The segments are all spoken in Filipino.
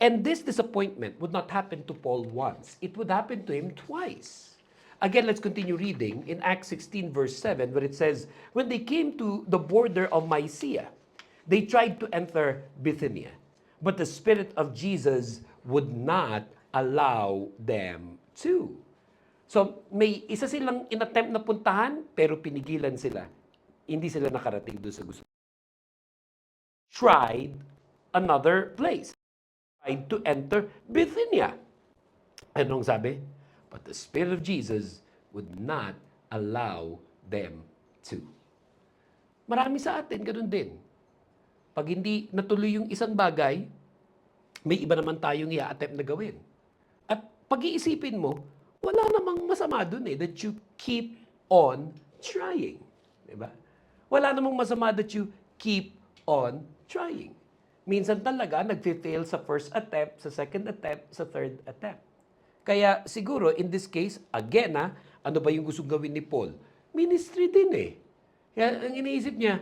And this disappointment would not happen to Paul once. It would happen to him twice. Again, let's continue reading in Acts 16 verse 7 where it says, when they came to the border of Mysia, they tried to enter Bithynia, but the Spirit of Jesus would not allow them to. So, may isa silang inattempt na puntahan, pero pinigilan sila. Hindi sila nakarating doon sa gusto. Tried another place. Tried to enter Bithynia. Anong sabi? But the Spirit of Jesus would not allow them to. Marami sa atin, ganun din. Pag hindi natuloy yung isang bagay, may iba naman tayong i-attempt na gawin. At pag-iisipin mo, wala namang masama dun that you keep on trying. Diba? Wala namang masama that you keep on trying. Minsan talaga, nag-fail sa first attempt, sa second attempt, sa third attempt. Kaya siguro, in this case, again, ano ba yung gusto gawin ni Paul? Ministry din Kaya ang iniisip niya,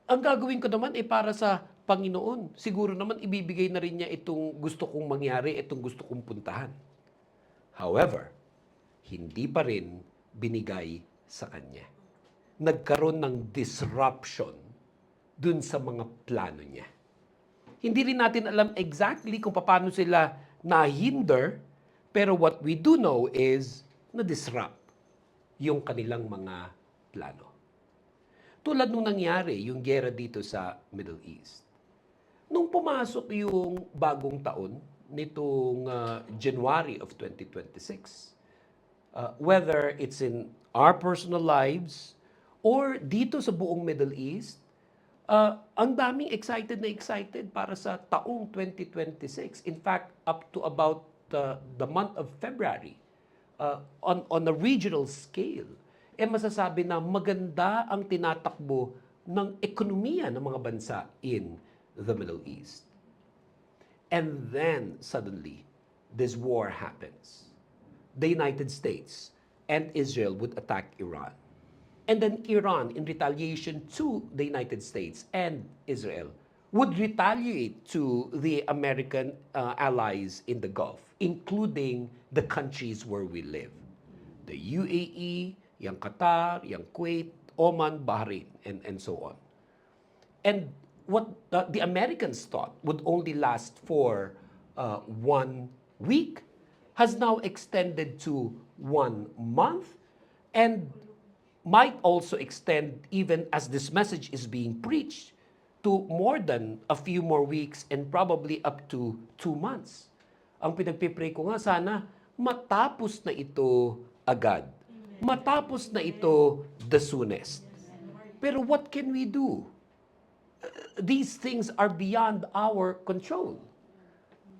ang gagawin ko naman para sa Panginoon. Siguro naman ibibigay na rin niya itong gusto kong mangyari, itong gusto kong puntahan. However, hindi pa rin binigay sa kanya. Nagkaroon ng disruption dun sa mga plano niya. Hindi rin natin alam exactly kung paano sila na-hinder, pero what we do know is na-disrupt yung kanilang mga plano. Tulad nung nangyari yung gera dito sa Middle East. Nung pumasok yung bagong taon, nitong January of 2026, whether it's in our personal lives or dito sa buong Middle East, ang daming excited na excited para sa taong 2026. In fact, up to about the month of February, on a regional scale, masasabi na maganda ang tinatakbo ng ekonomiya ng mga bansa in the Middle East. And then, suddenly, this war happens. The United States and Israel would attack Iran. And then Iran, in retaliation to the United States and Israel, would retaliate to the American allies in the Gulf, including the countries where we live. The UAE, yung Qatar, yung Kuwait, Oman, Bahrain, and so on. And what the Americans thought would only last for 1 week has now extended to 1 month and might also extend, even as this message is being preached, to more than a few more weeks and probably up to 2 months. Ang pinagpipray ko nga, sana matapos na ito agad. Matapos na ito the soonest. Pero what can we do? These things are beyond our control.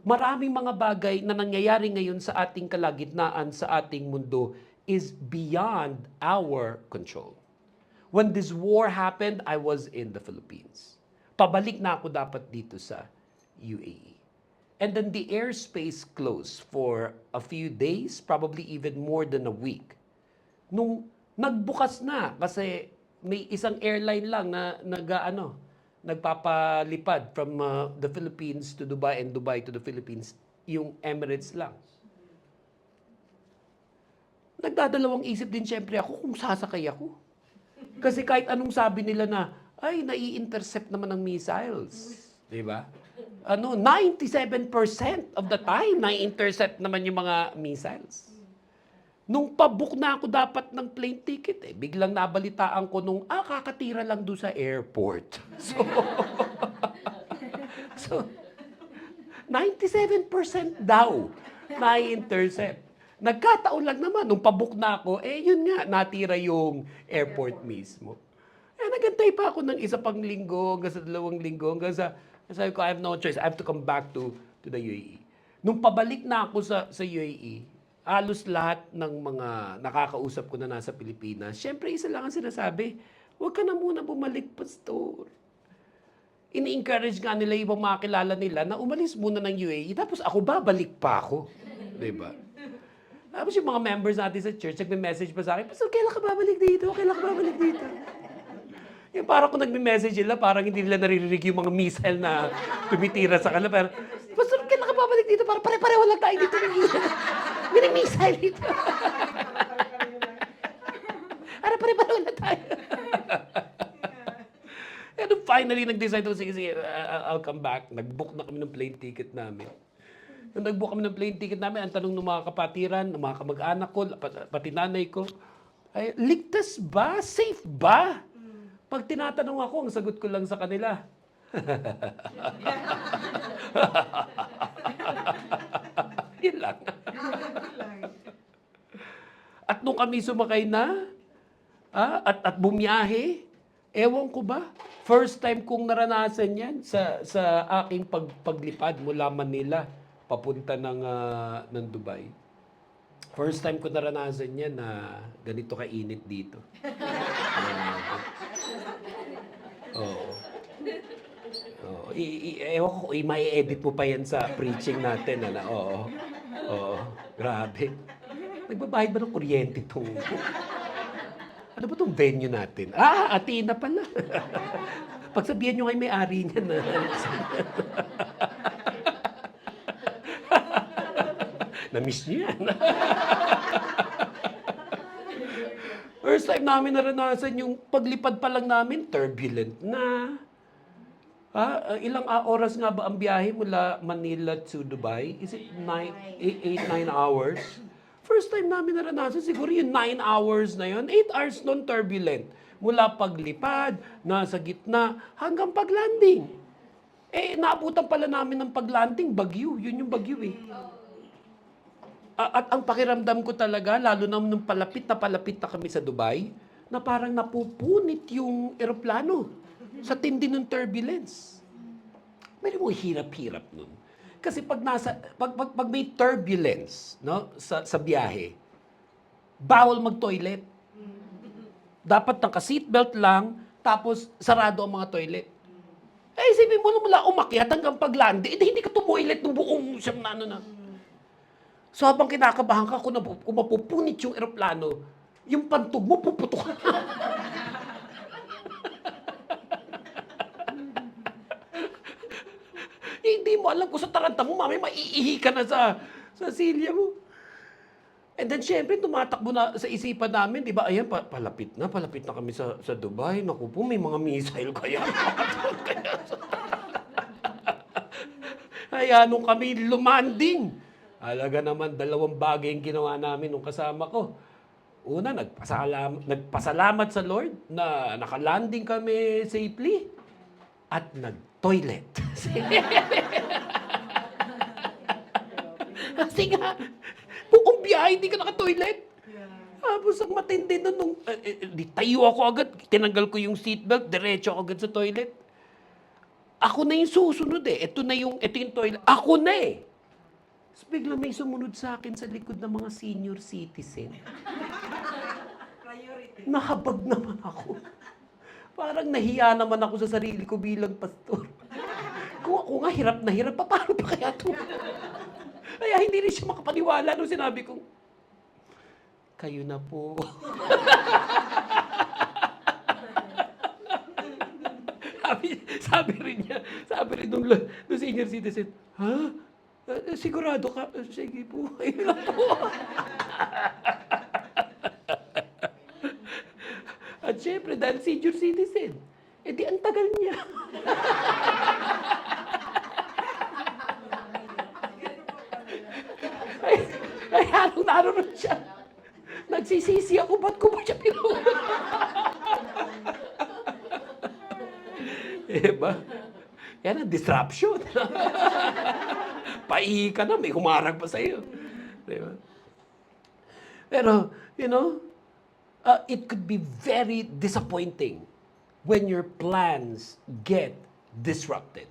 Maraming mga bagay na nangyayari ngayon sa ating kalagitnaan, sa ating mundo, is beyond our control. When this war happened, I was in the Philippines. Pabalik na ako dapat dito sa UAE. And then the airspace closed for a few days, probably even more than a week. Nung nagbukas na, kasi may isang airline lang na nagpapalipad from the Philippines to Dubai and Dubai to the Philippines, yung Emirates lang. Nagdadalawang isip din siyempre ako kung sasakay ako. Kasi kahit anong sabi nila na, ay, nai-intercept naman ng missiles. Diba? 97% of the time, nai-intercept naman yung mga missiles. Nung pabook na ako dapat ng plane ticket, biglang nabalitaan ko nung, kakatira lang doon sa airport. So 97% daw nai-intercept. Nagkataon lang naman, nung pabook na ako, yun nga, natira yung airport mismo. Nagantay pa ako ng isa pang linggo, hanggang sa 2 linggo, hanggang sa, sabi ko, I have no choice, I have to come back to the UAE. Nung pabalik na ako sa UAE, halos lahat ng mga nakakausap ko na nasa Pilipinas, syempre isa lang ang sinasabi, huwag ka na muna bumalik, pastor. Ini-encourage nga nila ibang mga kilala nila na umalis muna ng UAE, tapos ako babalik pa ako. Diba? Tapos yung mga members natin sa church, nagme-message pa sa akin, pastor, kailan ka babalik dito? Kailan ka babalik dito? Yung parang kung nagme-message nila, parang hindi nila naririnig yung mga missile na tumitira sa kanila. Pero Pastor, kailan ka babalik dito? Para pare-pareho lang tayo dito. Mini-missile dito. Para pare-pareho lang tayo. And finally, nag-decide ako, sige, I'll come back. Nag-book na kami ng plane ticket namin. Nung nag-book kami ng plane ticket namin, ang tanong ng mga kapatiran, ng mga kamag-anak ko, pati nanay ko, ay, ligtas ba? Safe ba? Pag tinatanong ako, ang sagot ko lang sa kanila, yun lang. At nung kami sumakay na, at bumiyahe, ewan ko ba, first time kong naranasan yan sa aking paglipad mula Manila papunta ng Dubai. First time ko naranasan yan na ganito kainit dito. Oo. Ewan ko, may edit mo pa yan sa preaching natin. Oo. Oo. Grabe. Nagbabayad ba ng kuryente itong... Ano ba itong venue natin? Athena pala. Pagsabihan nyo ngayon may-ari niya na. Na-miss niyo yan. First time namin naranasan yung paglipad pa lang namin, turbulent na. Ilang oras nga ba ang biyahe mula Manila to Dubai? Is it 8-9 hours? First time namin naranasan, siguro yung 9 hours na yun. 8 hours non-turbulent. Mula paglipad, nasa gitna, hanggang paglanding. Naabutan pala namin ng paglanding, bagyo. Yun yung bagyo eh. At ang pakiramdam ko talaga, lalo na nung palapit na kami sa Dubai, na parang napupunit yung eroplano sa tindi ng turbulence. May mo hirap-hirap nun. Kasi pag may turbulence, no, sa biyahe, bawal mag-toilet. Dapat naka-seatbelt lang, tapos sarado ang mga toilet. Isipin mo mula umakyat hanggang pag-landing, hindi ka tumuilet ng buong siyang na. So habang kinakabahan ka kung mapupunit yung eroplano, yung pantog mo puputok. Hindi mo alam kung sa taranta mo, mamay maiihi ka na sa silya mo. And then syempre, tumatakbo na sa isipan namin, di ba? Ayan, palapit na kami sa Dubai. Naku po, may mga missile kaya. Kaya nung kami lumanding, alaga naman 2 bagay yung ginawa namin nung kasama ko. Una, nagpasalamat sa Lord na nakalanding kami safely at nag-toilet. Kasi nga, buong biyahe, hindi ka naka-toilet. Tapos ang matindi nun, di tayo ako agad, tinanggal ko yung seatbelt, diretso ako agad sa toilet. Ako na yung susunod eh. Ito yung toilet. Ako na eh. Tapos bigla may sumunod sa akin sa likod ng mga senior citizen. Nahabag naman ako. Parang nahiya naman ako sa sarili ko bilang pastor. Kung ako nga hirap na hirap, paano pa kaya ito? Kaya hindi rin siya makapaniwala nung sinabi kong, kayo na po. sabi rin nung senior citizen, ha? Sigurado ka? Sige po, kayo na po. At syempre, dahil senior citizen, di ang tagal niya. ay naroon siya. Nagsisisi ako, ba't ko ba siya pinuha? Diba? Yan ang disruption. Paihi ka na, may humarag pa sa'yo. Diba? Pero, it could be very disappointing when your plans get disrupted.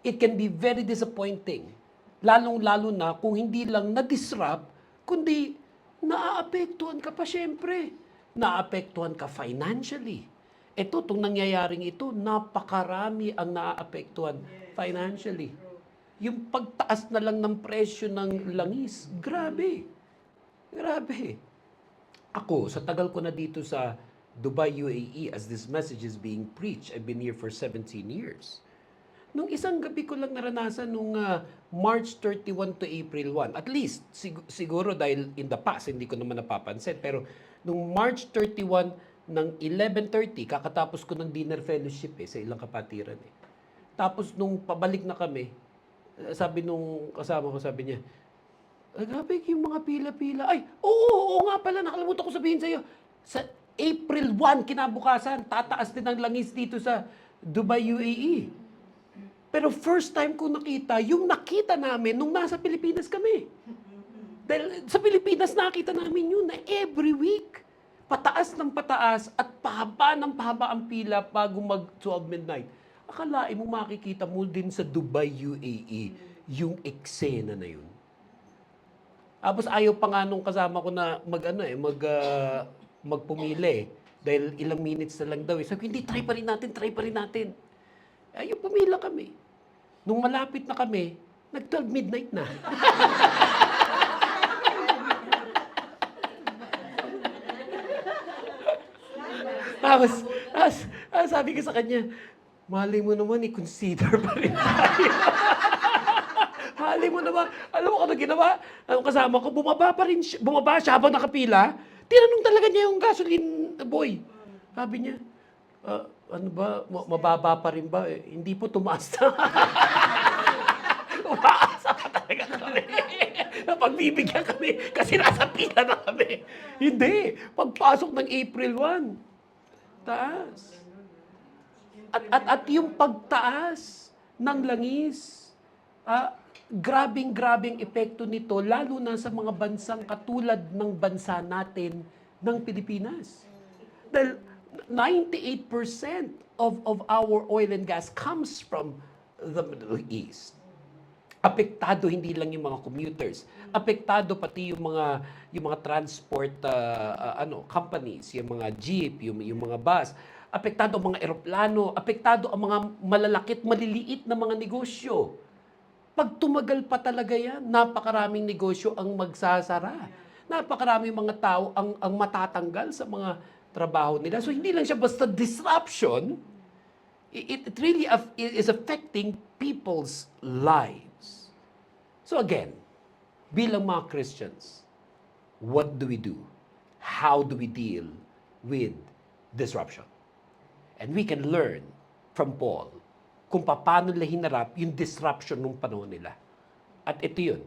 It can be very disappointing. Lalong-lalo na kung hindi lang na-disrupt, kundi naaapektuhan ka pa syempre. Naaapektuhan ka financially. Itong nangyayaring ito, napakarami ang naaapektuhan financially. Yung pagtaas na lang ng presyo ng langis, grabe. Grabe. Ako, sa tagal ko na dito sa Dubai, UAE, as this message is being preached, I've been here for 17 years. Nung isang gabi ko lang naranasan nung March 31 to April 1. At least, siguro dahil in the past, hindi ko naman napapansin. Pero nung March 31 ng 11:30, kakatapos ko ng dinner fellowship sa ilang kapatiran Tapos nung pabalik na kami, sabi nung kasama ko, sabi niya, ay, grabe yung mga pila-pila. Ay, oo nga pala, nakalimutan ko sabihin sa'yo. Sa April 1, kinabukasan, tataas din ang langis dito sa Dubai, UAE. Pero first time ko nakita, yung nakita namin nung nasa Pilipinas kami. Dahil sa Pilipinas nakita namin yun na every week, pataas ng pataas at pahaba ng pahaba ang pila bago mag-12 midnight. Akalain mo makikita mo din sa Dubai, UAE, yung eksena na yun. Tapos ayaw pa nga nung kasama ko na magpumili dahil ilang minutes na lang daw. Sabi ko, hindi, try pa rin natin. Ayaw, pumila kami. Nung malapit na kami, nag-12 midnight na. tapos, sabi ko sa kanya, malay mo naman, i-consider pa rin tayo. Malay mo naman, alam mo ano ginawa? Ang kasama ko, bumaba siya habang nakapila. Tinanong talaga niya yung gasoline boy. Sabi niya, ano ba, mababa pa rin ba? Hindi po, tumaas na. Umaasa ka talaga kami. Napagbibigyan kami kasi nasa pila na kami. Hindi. Pagpasok ng April 1, taas. At yung pagtaas ng langis, grabing epekto nito, lalo na sa mga bansang katulad ng bansa natin ng Pilipinas. Dahil 98% of our oil and gas comes from the Middle East. Apektado hindi lang yung mga commuters, apektado pati yung mga transport companies, yung mga jeep, yung mga bus, apektado ang mga eroplano, apektado ang mga malalakit, maliliit na mga negosyo. Pag tumagal pa talaga yan, napakaraming negosyo ang magsasara. Napakaraming mga tao ang matatanggal sa mga trabaho nila. So hindi lang siya basta disruption, it really is affecting people's lives. So again, bilang mga Christians, what do we do? How do we deal with disruption? And we can learn from Paul kung paano nila hinarap yung disruption nung panahon nila. At ito yun,